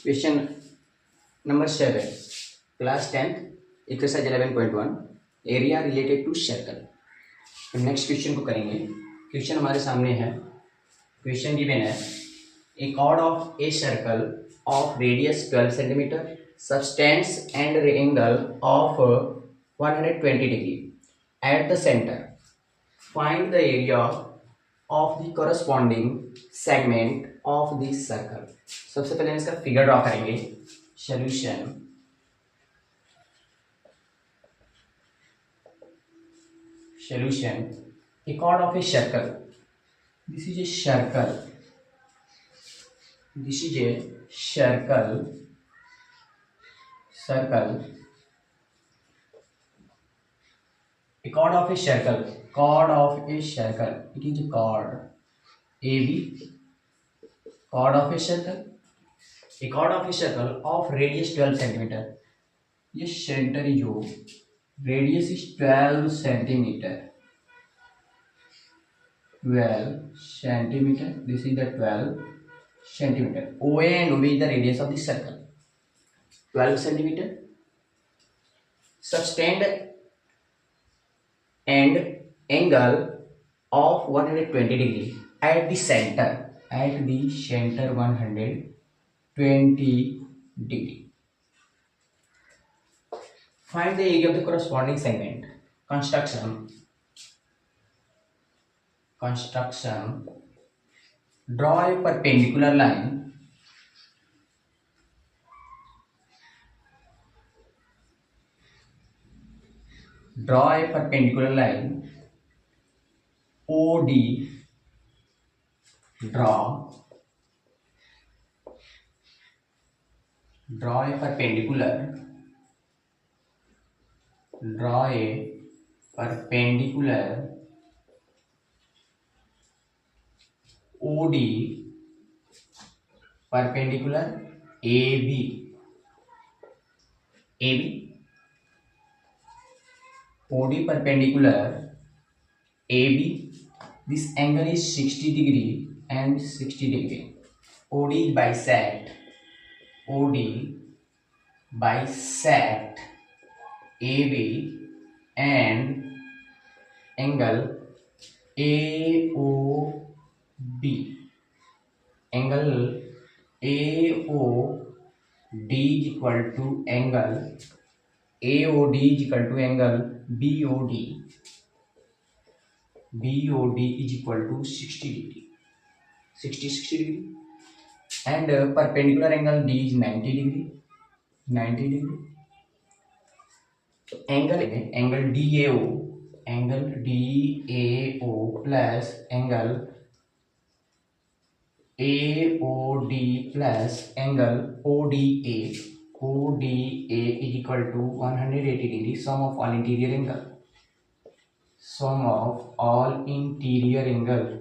Question number 7, class 10th, exercise 11.1, area related to circle. तो next question को करेंगे। Question हमारे सामने है। क्वेश्चन गिवन है, a chord of a circle of radius 12 centimetre subtends and angle of 120 degree at the center. Find the area of the corresponding segment of this circle. सबसे पहले इसका figure draw करेंगे। Solution, a chord of a circle. This is a circle. This is a circle. A chord of a circle. Chord of a circle. It is a chord. AB. Chord of a circle. A chord of a circle of radius 12 centimeter. ये centre जो radius is 12 centimetre. 12 centimeter. This is the 12 centimeter. OA and OB is the radius of the circle. 12 centimeter. Subtend and angle of 120 degree at the center. At the center 120 degree. Find the area of the corresponding segment. Construction. Draw a perpendicular line. Draw a perpendicular line. OD. Draw a perpendicular. Draw a perpendicular OD perpendicular AB. OD perpendicular AB. This angle is 60 degree and 60 degree. OD bisect. OD bisect AB and angle AOB. Angle AOD is equal to angle AOD is equal to angle BOD. BOD is equal to 60 degree. 60 degree. And perpendicular angle D is 90 degree. 90 degree. Angle DAO. Angle DAO plus angle AOD plus angle ODA. ODA is equal to 180 degree. Sum of all interior angle. Sum of all interior angle.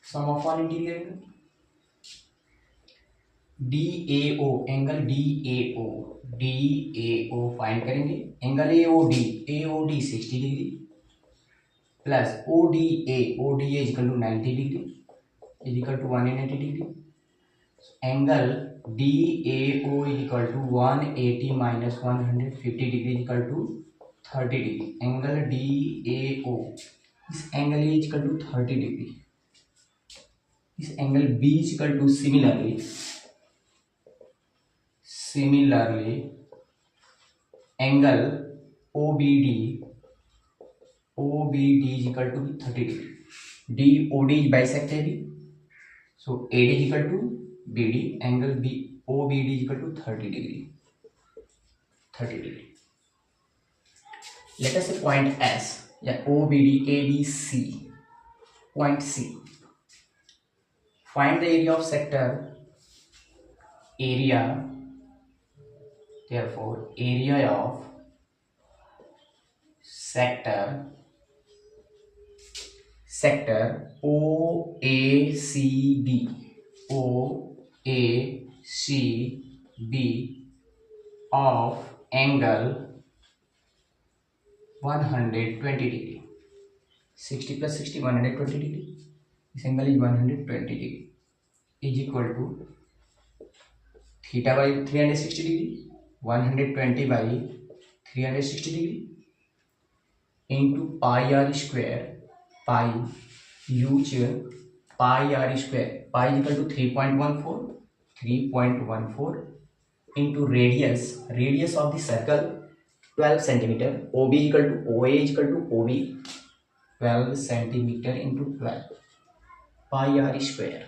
Sum of all interior angle. DAO. Angle DAO. DAO find करेंगे। Angle AOD. AOD 60 degree plus ODA. ODA is equal to 90 degree is equal to 180 degree. Angle DAO is equal to 180 minus 150 degree is equal to 30 degree. Angle DAO. This angle is equal to 30 degree. This angle B is equal to similarly angle OBD is equal to 30 degree. DOD is bisect AB. So AD is equal to BD. Angle OBD is equal to 30 degree. 30 degree. Let us say point S. Yeah, OBD, ABC. Point C. Find the area of sector. Therefore, area of sector OACB of angle 120 degree. 60 plus 60 120 degree. This angle is 120 degree. Is equal to theta by 360 degree 120 by 360 degree into pi r square pi use pi r square pi equal to 3.14 into radius of the circle 12 centimetre OB equal to OA equal to OB 12 centimetre into 12 pi r square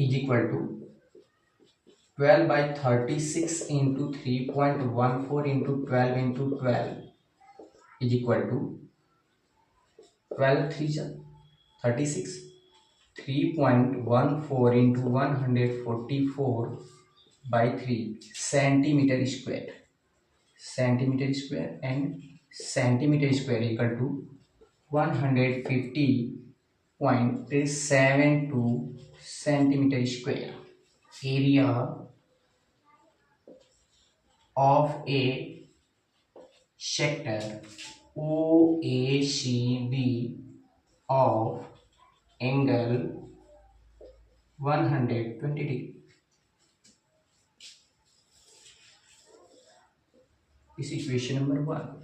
is equal to 12 by 36 into 3.14 into 12 into 12 is equal to 12 3 36 3.14 into 144 by 3 centimeter square and centimeter square equal to 150.72 centimeter square. Area of a sector OACB of angle 120 degree. This is equation number 1.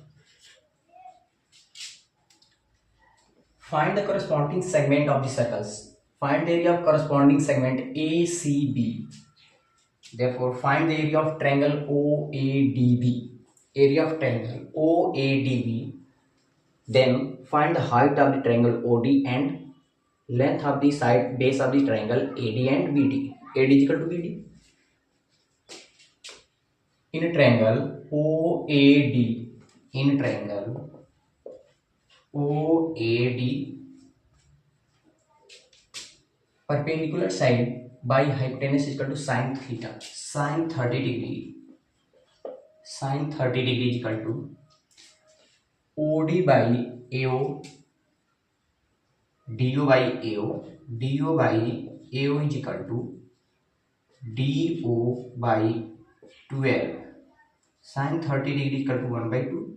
Find the corresponding segment of the circles. Find the area of corresponding segment ACB. Therefore, find the area of triangle OADB. Area of triangle OADB. Then find the height of the triangle OD and length of the side base of the triangle AD and BD. AD is equal to BD. In a triangle OAD, perpendicular side by hypotenuse is equal to sin theta. Sin 30 degree is equal to OD by AO, DO by AO is equal to DO by 12. Sin 30 degree is equal to 1 by 2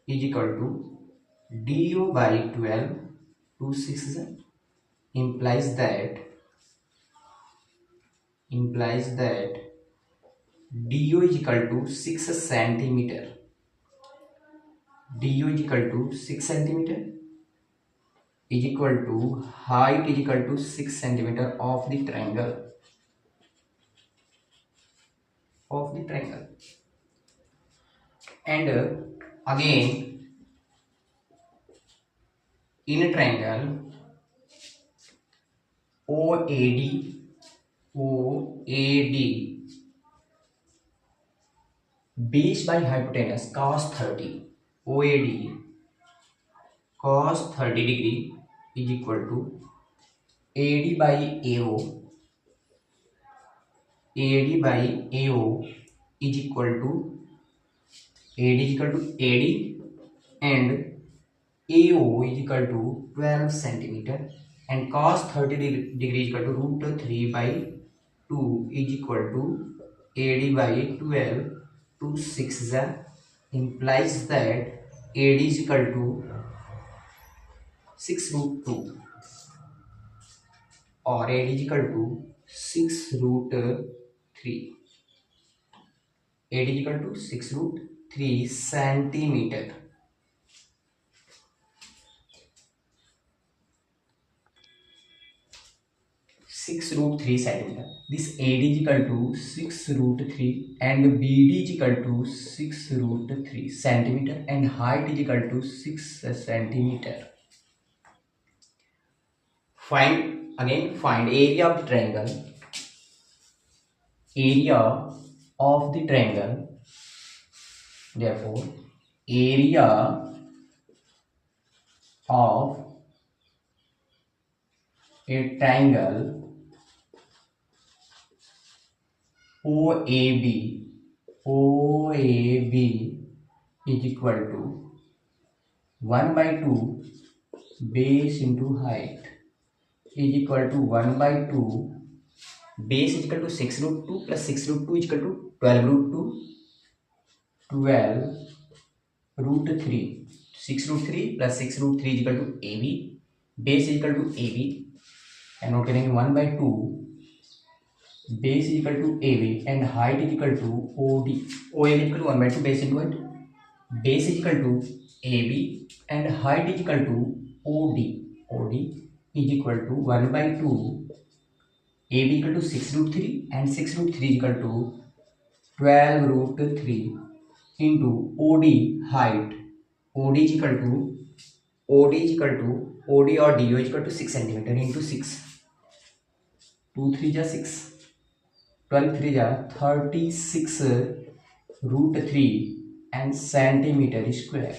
is equal to DO by 12 2 6 implies that DO is equal to 6 centimeter. DO is equal to 6 centimeter is equal to height is equal to 6 centimeter of the triangle. And again in a triangle OAD base by hypotenuse cos 30 OAD cos 30 degree is equal to AD by AO is equal to AD and AO is equal to 12 centimeter and cos 30 degree is equal to root 3 by 2 is equal to AD by 12 2 6 implies that AD is equal to 6 root 2 or AD is equal to 6 root 3. AD is equal to 6 root 3 centimeter. 6 root 3 centimeter. This AD is equal to 6 root 3 and BD is equal to 6 root 3 centimeter and height is equal to 6 centimeter. Find area of the triangle. Therefore, area of a triangle OAB is equal to 1 by 2 base into height is equal to 1 by 2 base is equal to 6 root 2 plus 6 root 2 is equal to 12 root 3 6 root 3 plus 6 root 3 is equal to AB base equal to A B, and note करेंगे 1/2 base equal to A B and height is equal to O D, O A B equal to 1/2 base into height, base is equal to A B and height is equal to O D, O D is equal to 1/2 A B equal to 6√3 and 6√3 is equal to 12√3 into OD height. OD is equal to OD or DO is equal to 6 centimeter into 6. 2 3 जा 6, 12 3 जा 36√3 and centimeter square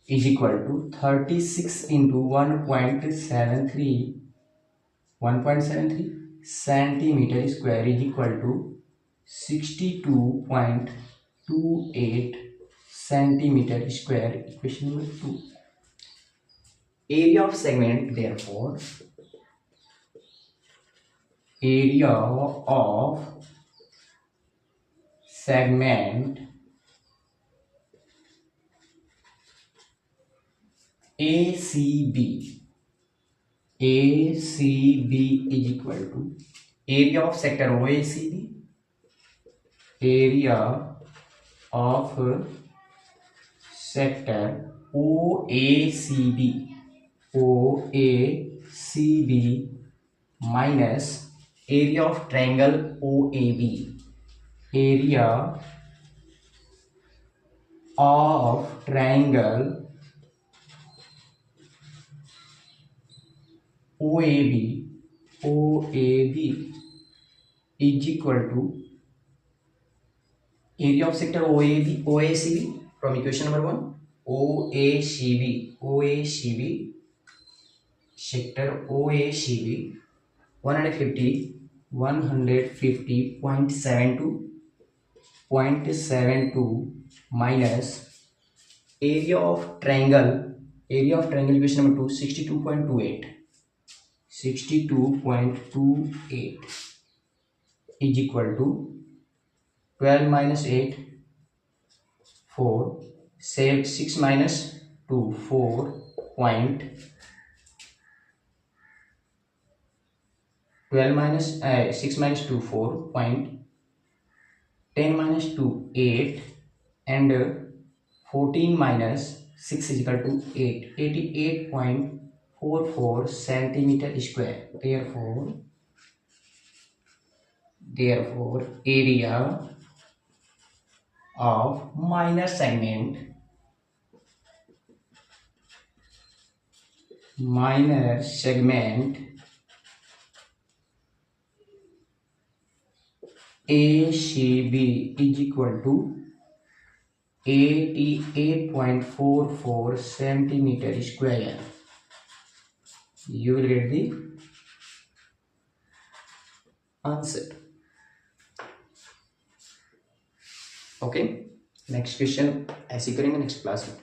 is equal to 36 into 1.73 centimeter square is equal to 62.28 centimeter square. Equation number 2. Area of segment, therefore area of segment ACB is equal to area of sector OACB, area of sector OACB minus area of triangle OAB, area of triangle OAB is equal to area of sector OACB from equation number 1, OACB sector OACB 150.72 minus area of triangle equation number 2 62.28 is equal to 12 minus 8 4, save 6 minus 2 4 point 12 minus 6 minus 2 4 point 10 minus 2 8 and 14 minus 6 is equal to 8, 88.44 centimeter square. Therefore area of minor segment ACB is equal to 88.44 centimeter square. You will get the answer. Okay, next question ऐसे करेंगे next class में.